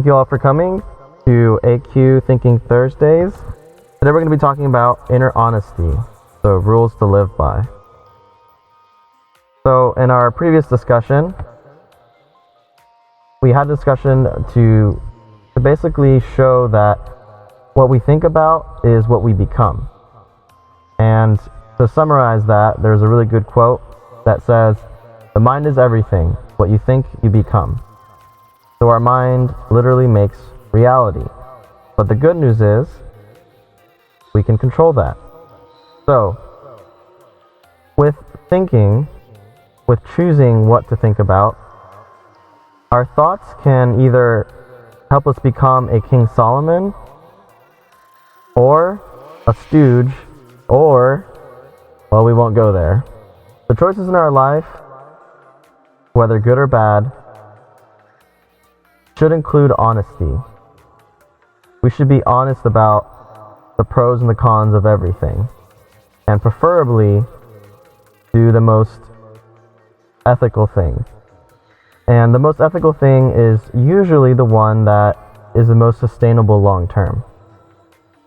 thank you all for coming to AQ Thinking Thursdays. Today we're going to be talking about inner honesty, so rules to live by. So in our previous discussion, we had a discussion to basically show that what we think about is what we become. And to summarize that, there's a really good quote that says, "The mind is everything. What you think, you become." So our mind literally makes reality. But the good news is, we can control that. So, with thinking, with choosing what to think about, our thoughts can either help us become a King Solomon, or a stooge, or, well, we won't go there. The choices in our life, whether good or bad, should include honesty. We should be honest about the pros and the cons of everything, and preferably do the most ethical thing. And the most ethical thing is usually the one that is the most sustainable long term.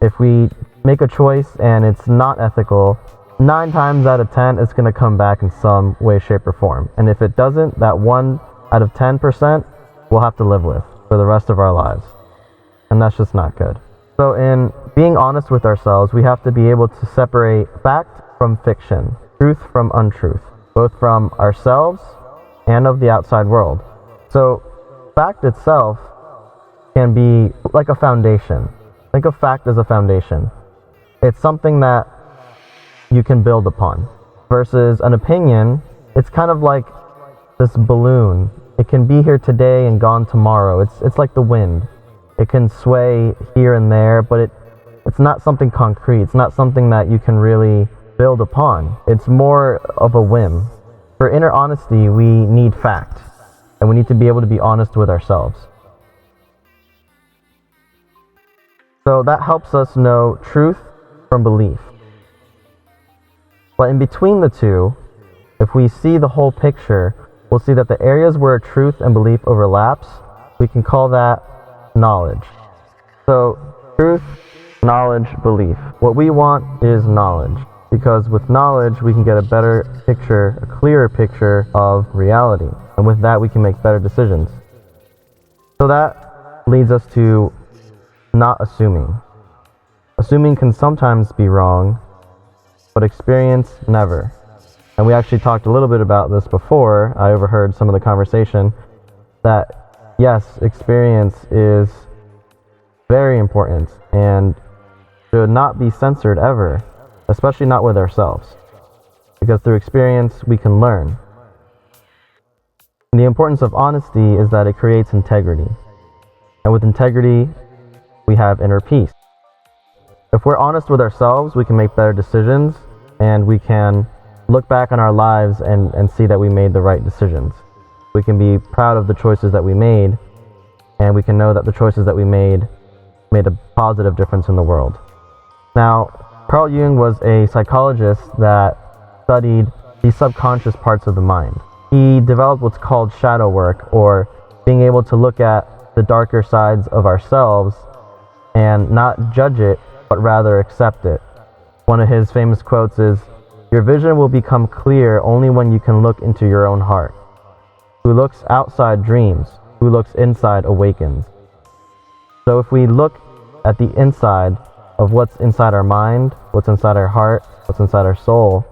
If we make a choice and it's not ethical, 9 times out of 10 it's going to come back in some way, shape, or form. And if it doesn't, that 1 out of 10% we'll have to live with for the rest of our lives. And that's just not good. So in being honest with ourselves, we have to be able to separate fact from fiction, truth from untruth, both from ourselves and of the outside world. So fact itself can be like a foundation. Think of fact as a foundation. It's something that you can build upon. Versus an opinion, it's kind of like this balloon. It can be here today and gone tomorrow. It's like the wind. It can sway here and there, but it's not something concrete. It's not something that you can really build upon. It's more of a whim. For inner honesty, we need fact, and we need to be able to be honest with ourselves. So that helps us know truth from belief. But in between the two, if we see the whole picture, we'll see that the areas where truth and belief overlaps, we can call that knowledge. So truth, knowledge, belief. What we want is knowledge, because with knowledge we can get a better picture, a clearer picture of reality, and with that we can make better decisions. So that leads us to not assuming. Assuming can sometimes be wrong, but experience never. And we actually talked a little bit about this before. I overheard some of the conversation that yes, experience is very important and should not be censored ever, especially not with ourselves, because through experience we can learn. And the importance of honesty is that it creates integrity, and with integrity we have inner peace. If we're honest with ourselves, we can make better decisions, and we can look back on our lives and see that we made the right decisions. We can be proud of the choices that we made, and we can know that the choices that we made a positive difference in the world. Now, Carl Jung was a psychologist that studied the subconscious parts of the mind. He developed what's called shadow work, or being able to look at the darker sides of ourselves and not judge it, but rather accept it. One of his famous quotes is, "Your vision will become clear only when you can look into your own heart. Who looks outside dreams, who looks inside awakens." So if we look at the inside of what's inside our mind, what's inside our heart, what's inside our soul,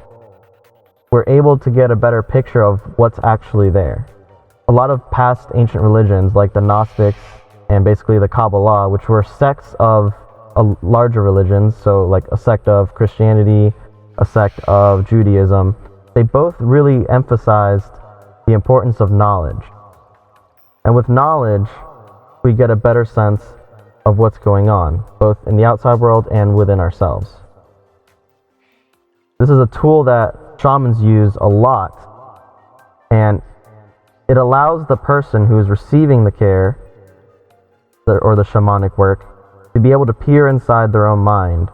we're able to get a better picture of what's actually there. A lot of past ancient religions, like the Gnostics and basically the Kabbalah, which were sects of larger religions, so like a sect of Christianity, a sect of Judaism, they both really emphasized the importance of knowledge. And with knowledge, we get a better sense of what's going on, both in the outside world and within ourselves. This is a tool that shamans use a lot, and it allows the person who is receiving the care or the shamanic work to be able to peer inside their own mind,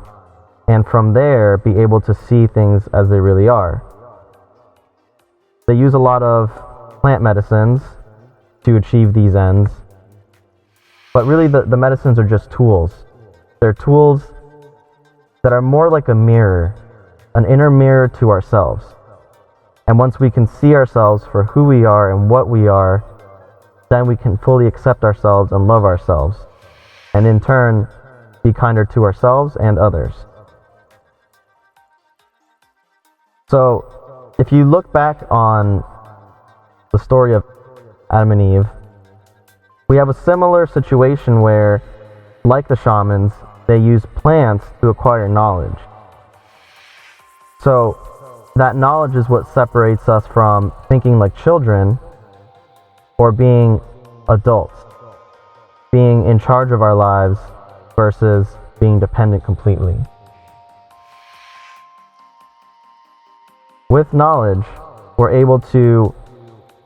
and from there be able to see things as they really are. They use a lot of plant medicines to achieve these ends, But really the medicines are just tools. They're tools that are more like a mirror, an inner mirror to ourselves. And once we can see ourselves for who we are and what we are, then we can fully accept ourselves and love ourselves, and in turn, be kinder to ourselves and others. So, if you look back on the story of Adam and Eve, we have a similar situation where, like the shamans, they use plants to acquire knowledge. So, that knowledge is what separates us from thinking like children or being adults, being in charge of our lives versus being dependent completely. With knowledge, we're able to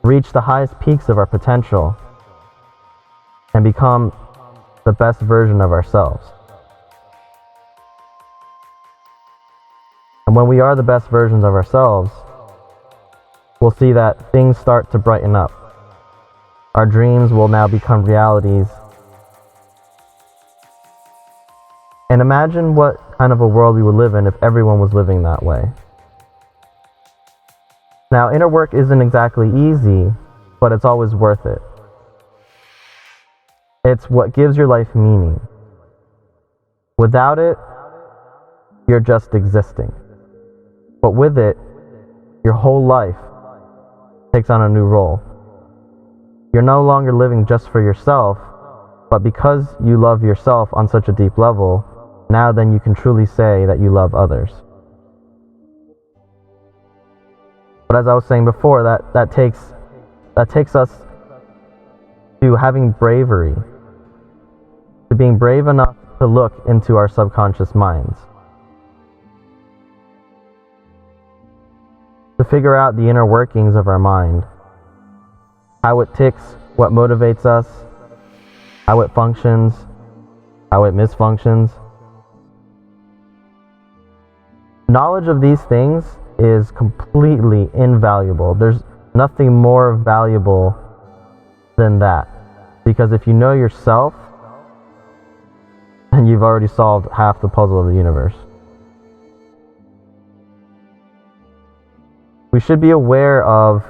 reach the highest peaks of our potential and become the best version of ourselves. And when we are the best versions of ourselves, we'll see that things start to brighten up. Our dreams will now become realities. And imagine what kind of a world we would live in if everyone was living that way. Now, inner work isn't exactly easy, but it's always worth it. It's what gives your life meaning. Without it, you're just existing. But with it, your whole life takes on a new role. You're no longer living just for yourself, but because you love yourself on such a deep level, now then you can truly say that you love others. But as I was saying before, that takes us to having bravery, to being brave enough to look into our subconscious minds, to figure out the inner workings of our mind, how it ticks, what motivates us, how it functions, how it misfunctions. Knowledge of these things is completely invaluable. There's nothing more valuable than that. Because if you know yourself, then you've already solved half the puzzle of the universe. We should be aware of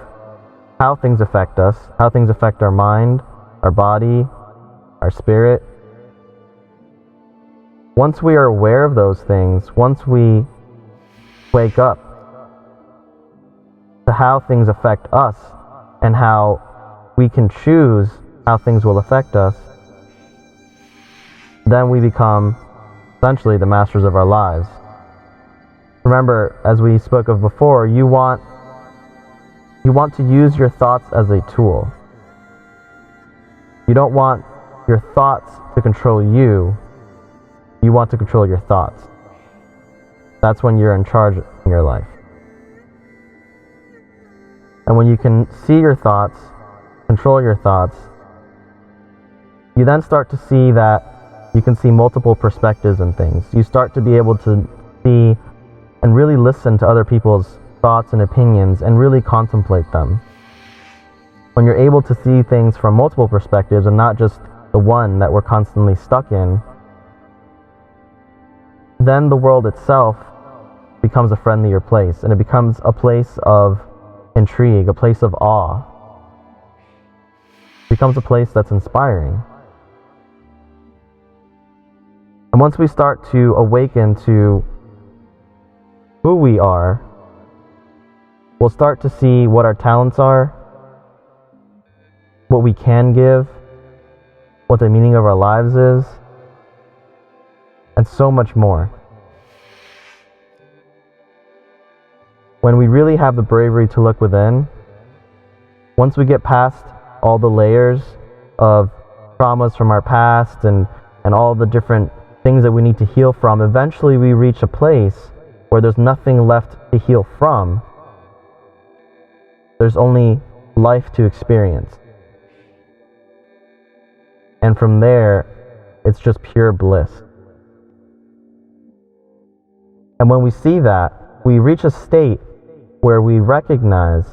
how things affect us, how things affect our mind, our body, our spirit. Once we are aware of those things, once we wake up to how things affect us and how we can choose how things will affect us, then we become essentially the masters of our lives. Remember, as we spoke of before, you want to use your thoughts as a tool. You don't want your thoughts to control you. You want to control your thoughts. That's when you're in charge in your life. And when you can see your thoughts, control your thoughts, you then start to see that you can see multiple perspectives in things. You start to be able to see and really listen to other people's thoughts and opinions and really contemplate them. When you're able to see things from multiple perspectives and not just the one that we're constantly stuck in, then the world itself becomes a friendlier place, and it becomes a place of intrigue, a place of awe. It becomes a place that's inspiring. And once we start to awaken to who we are, we'll start to see what our talents are, what we can give, what the meaning of our lives is, and so much more. When we really have the bravery to look within, once we get past all the layers of traumas from our past and all the different things that we need to heal from, eventually we reach a place where there's nothing left to heal from. There's only life to experience. And from there, it's just pure bliss. And when we see that, we reach a state where we recognize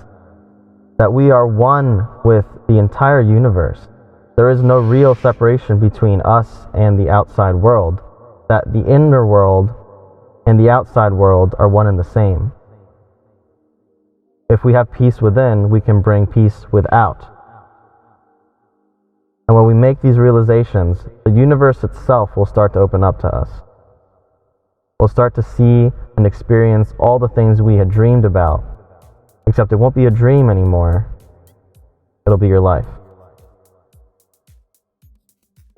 that we are one with the entire universe. there is no real separation between us and the outside world, that the inner world and the outside world are one and the same. If we have peace within, we can bring peace without. And when we make these realizations, the universe itself will start to open up to us. We'll start to see and experience all the things we had dreamed about, except it won't be a dream anymore. It'll be your life.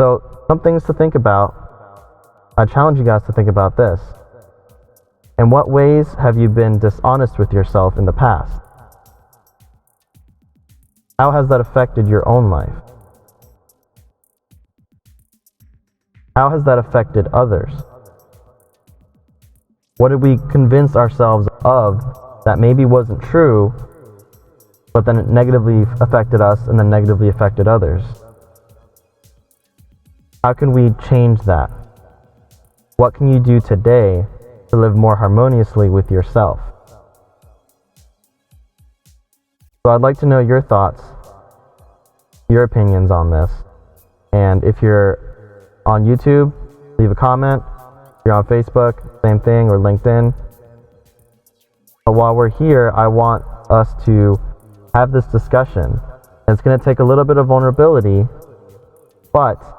So, some things to think about. I challenge you guys to think about this. In what ways have you been dishonest with yourself in the past? How has that affected your own life? How has that affected others? What did we convince ourselves of that maybe wasn't true, but then it negatively affected us and then negatively affected others? How can we change that? What can you do today to live more harmoniously with yourself? So I'd like to know your thoughts, your opinions on this. And if you're on YouTube, leave a comment. If you're on Facebook, same thing, or LinkedIn. But while we're here, I want us to have this discussion. And it's going to take a little bit of vulnerability, but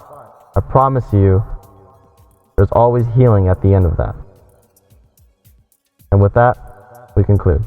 I promise you, there's always healing at the end of that. And with that, we conclude.